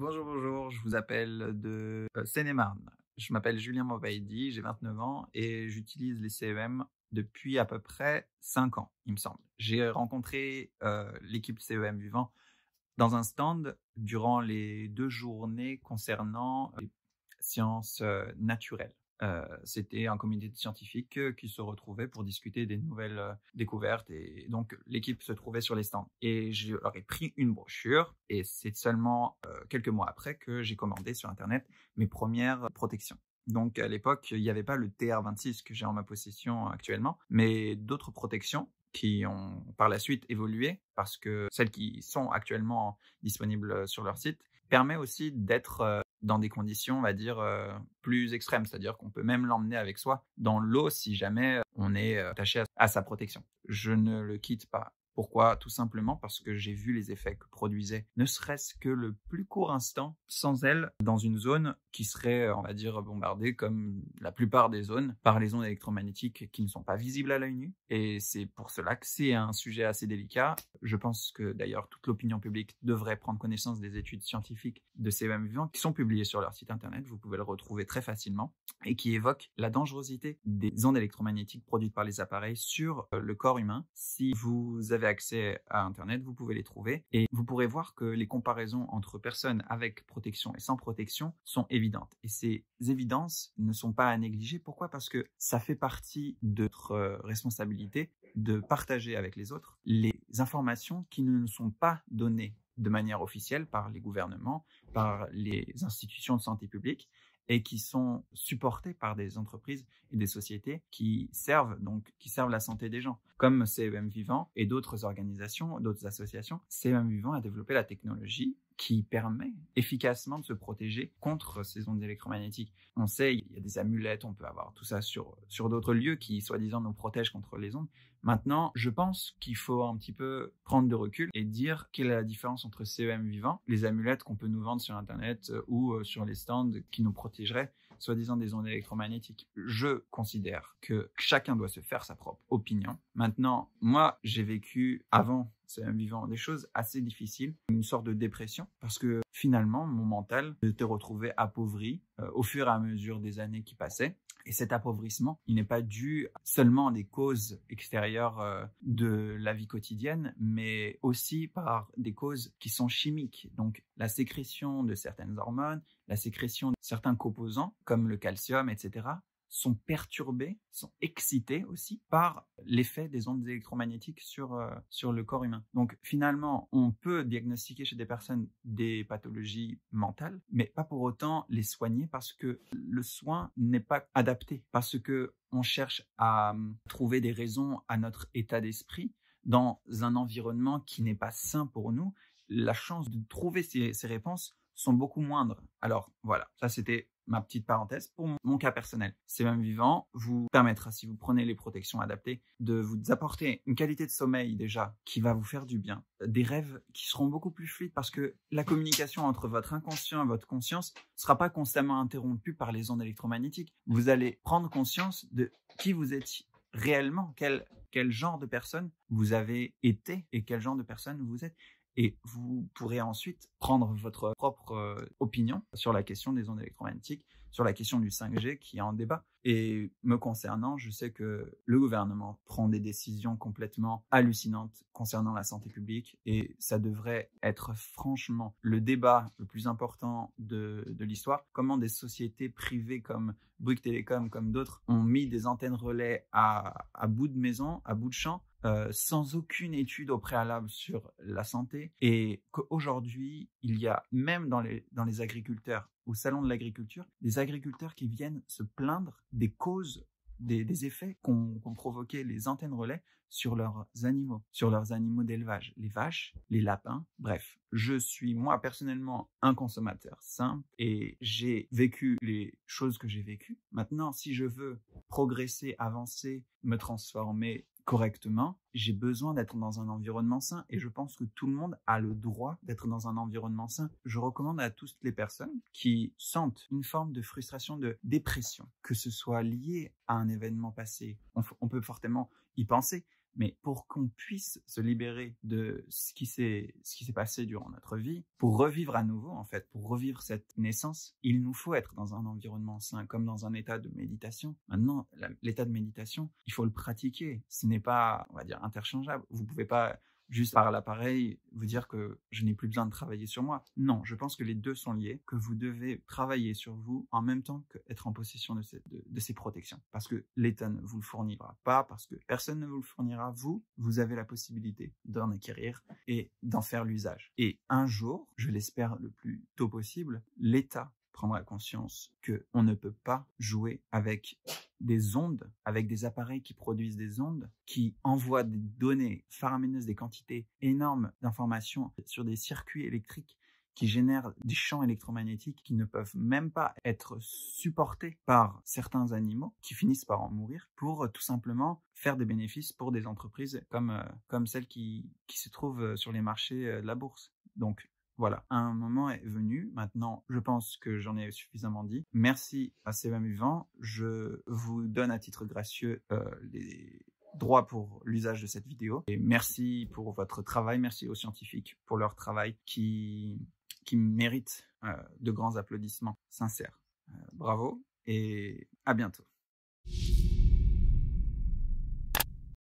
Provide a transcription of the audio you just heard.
Bonjour, je vous appelle de Seine-et-Marne. Je m'appelle Julien Movaidi, j'ai 29 ans et j'utilise les CEM depuis à peu près 5 ans, il me semble. J'ai rencontré l'équipe CEM Vivant dans un stand durant les 2 journées concernant les sciences naturelles. C'était un comité de scientifiques qui se retrouvait pour discuter des nouvelles découvertes et donc l'équipe se trouvait sur les stands. Et je leur ai pris une brochure et c'est seulement quelques mois après que j'ai commandé sur Internet mes premières protections. Donc à l'époque, il n'y avait pas le TR26 que j'ai en ma possession actuellement, mais d'autres protections qui ont par la suite évolué parce que celles qui sont actuellement disponibles sur leur site permet aussi d'être dans des conditions, on va dire, plus extrêmes. C'est-à-dire qu'on peut même l'emmener avec soi dans l'eau si jamais on est attaché à sa protection. Je ne le quitte pas. Pourquoi? Tout simplement parce que j'ai vu les effets que produisait ne serait-ce que le plus court instant sans elle dans une zone qui serait, on va dire, bombardée comme la plupart des zones par les ondes électromagnétiques qui ne sont pas visibles à l'œil nu. Et c'est pour cela que c'est un sujet assez délicat. Je pense que d'ailleurs toute l'opinion publique devrait prendre connaissance des études scientifiques de CEM Vivant qui sont publiées sur leur site internet. Vous pouvez le retrouver très facilement et qui évoquent la dangerosité des ondes électromagnétiques produites par les appareils sur le corps humain. Si vous avez accès à Internet, vous pouvez les trouver et vous pourrez voir que les comparaisons entre personnes avec protection et sans protection sont évidentes. Et ces évidences ne sont pas à négliger. Pourquoi? Parce que ça fait partie de notre responsabilité de partager avec les autres les informations qui ne nous sont pas données de manière officielle par les gouvernements, par les institutions de santé publique, et qui sont supportés par des entreprises et des sociétés qui servent la santé des gens. Comme CEM Vivant et d'autres organisations, d'autres associations, CEM Vivant a développé la technologie qui permet efficacement de se protéger contre ces ondes électromagnétiques. On sait, il y a des amulettes, on peut avoir tout ça sur d'autres lieux qui, soi-disant, nous protègent contre les ondes. Maintenant, je pense qu'il faut un petit peu prendre de recul et dire quelle est la différence entre CEM Vivant, les amulettes qu'on peut nous vendre sur Internet ou sur les stands qui nous protégeraient, soi-disant des ondes électromagnétiques. Je considère que chacun doit se faire sa propre opinion. Maintenant, moi, j'ai vécu avant CEM Vivant des choses assez difficiles, une sorte de dépression, parce que finalement, mon mental s'était retrouvé appauvri au fur et à mesure des années qui passaient. Et cet appauvrissement, il n'est pas dû seulement à des causes extérieures de la vie quotidienne, mais aussi par des causes qui sont chimiques. Donc la sécrétion de certaines hormones, la sécrétion de certains composants, comme le calcium, etc., sont perturbés, sont excités aussi par l'effet des ondes électromagnétiques sur le corps humain. Donc finalement, on peut diagnostiquer chez des personnes des pathologies mentales, mais pas pour autant les soigner parce que le soin n'est pas adapté, parce que on cherche à trouver des raisons à notre état d'esprit dans un environnement qui n'est pas sain pour nous. La chance de trouver ces réponses sont beaucoup moindres. Alors voilà, ça c'était ma petite parenthèse pour mon cas personnel. CEM Vivant vous permettra, si vous prenez les protections adaptées, de vous apporter une qualité de sommeil déjà qui va vous faire du bien, des rêves qui seront beaucoup plus fluides parce que la communication entre votre inconscient et votre conscience ne sera pas constamment interrompue par les ondes électromagnétiques. Vous allez prendre conscience de qui vous êtes réellement, quel genre de personne vous avez été et quel genre de personne vous êtes. Et vous pourrez ensuite prendre votre propre opinion sur la question des ondes électromagnétiques, sur la question du 5G qui est en débat. Et me concernant, je sais que le gouvernement prend des décisions complètement hallucinantes concernant la santé publique et ça devrait être franchement le débat le plus important de l'histoire. Comment des sociétés privées comme Bouygues Télécom, comme d'autres, ont mis des antennes relais à bout de maison, à bout de champ, sans aucune étude au préalable sur la santé, et qu'aujourd'hui, il y a même dans les agriculteurs, au salon de l'agriculture, des agriculteurs qui viennent se plaindre des causes, des effets qu'ont provoqué les antennes relais sur leurs animaux d'élevage, les vaches, les lapins, bref. Je suis moi personnellement un consommateur simple et j'ai vécu les choses que j'ai vécues. Maintenant, si je veux progresser, avancer, me transformer correctement, j'ai besoin d'être dans un environnement sain et je pense que tout le monde a le droit d'être dans un environnement sain. Je recommande à toutes les personnes qui sentent une forme de frustration, de dépression, que ce soit lié à un événement passé, on peut fortement y penser, Mais pour qu'on puisse se libérer de ce qui s'est passé durant notre vie, pour revivre à nouveau, en fait, pour revivre cette naissance, il nous faut être dans un environnement sain, comme dans un état de méditation. Maintenant, l'état de méditation, il faut le pratiquer. Ce n'est pas, on va dire, interchangeable. Vous pouvez pas juste par l'appareil vous dire que je n'ai plus besoin de travailler sur moi. Non, je pense que les deux sont liés, que vous devez travailler sur vous en même temps qu'être en possession de ces protections. Parce que l'État ne vous le fournira pas, parce que personne ne vous le fournira. Vous avez la possibilité d'en acquérir et d'en faire l'usage. Et un jour, je l'espère le plus tôt possible, l'État prendra conscience qu'on ne peut pas jouer avec des ondes, avec des appareils qui produisent des ondes, qui envoient des données faramineuses, des quantités énormes d'informations sur des circuits électriques qui génèrent des champs électromagnétiques qui ne peuvent même pas être supportés par certains animaux qui finissent par en mourir pour tout simplement faire des bénéfices pour des entreprises comme celles qui se trouvent sur les marchés de la bourse. Donc, voilà, un moment est venu. Maintenant, je pense que j'en ai suffisamment dit. Merci à CEM Vivant. Je vous donne à titre gracieux les droits pour l'usage de cette vidéo. Et merci pour votre travail. Merci aux scientifiques pour leur travail qui mérite de grands applaudissements sincères. Bravo et à bientôt.